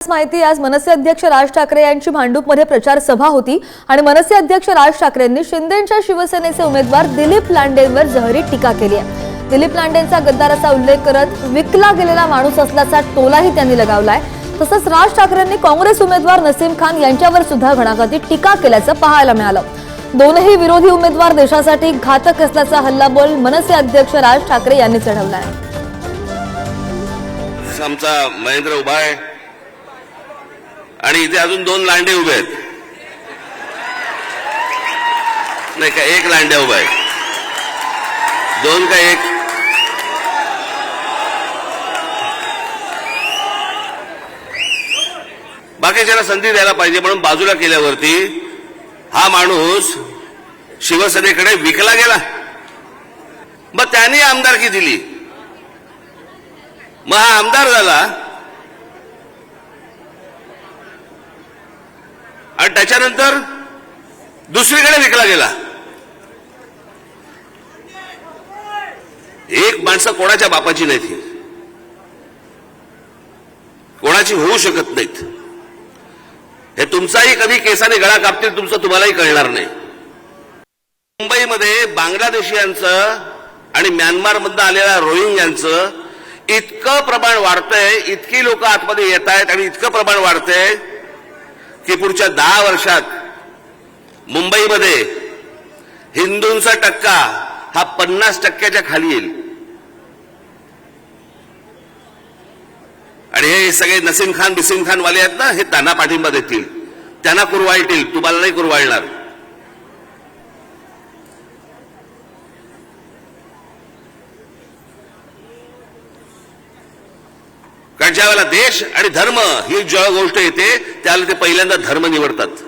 माहिती आज मनसे अध्यक्ष राज ठाकरे यांची भांडूपमध्ये प्रचार सभा होती आणि मनसे अध्यक्ष राज ठाकरेंनी शिंदेंच्या शिवसेनेचे उमेदवार दिलीप लांडेंवर जहरी टीका केली आहे। दिलीप लांडेंचा गद्दाराचा उल्लेख करत विकला गेलेला माणूस असल्याचा टोलाही त्यांनी लगावलाय। तसंच राज ठाकरेंनी काँग्रेस उमेदवार नसीम खान यांच्यावर सुद्धा घणाघाती टीका केल्याचं पाहायला मिळालं। दोनही विरोधी उमेदवार देशासाठी घातक असल्याचा हल्लाबोल मनसे अध्यक्ष राज ठाकरे यांनी चढवलाय। आमचा महेंद्र उभा आहे आणि इथे अजून दोन लांडे उभे आहेत, नाही का? एक लांड्या उभा आहे, दोन का एक? बाकीच्याला संधी द्यायला पाहिजे म्हणून बाजूला केल्यावरती हा माणूस शिवसेनेकडे विकला गेला। मग त्यांनी आमदारकी दिली, मग हा आमदार झाला आणि त्याच्यानंतर दुसरीकडे विकला गेला। एक माणसं कोणाच्या बापाची नाहीत, कोणाची होऊ शकत नाहीत। हे तुमचाही कधी केसाने गळा कापतील, तुमचं तुम्हालाही कळणार नाही। मुंबईमध्ये बांगलादेशीयांचं आणि म्यानमारमधून आलेल्या रोहिंग्यांचं इतकं प्रमाण वाढतंय, इतकी लोक आतमध्ये येत आहेत आणि इतकं प्रमाण वाढतंय की पुढच्या 10 वर्षात मुंबईमध्ये हिंदूंचा टक्का हा 50% खाली येईल। आणि हे सगळे नसीम खान वाले आहेत ना, हे त्यांना पाठिंबा देतील, त्यांना कुरवाळतील, तुम्हाला नाही कुरवाळणार। कारण ज्यावेळेला देश आणि धर्म ही जेव्हा गोष्ट येते त्यावेळेला ते पहिल्यांदा धर्म निवडतात।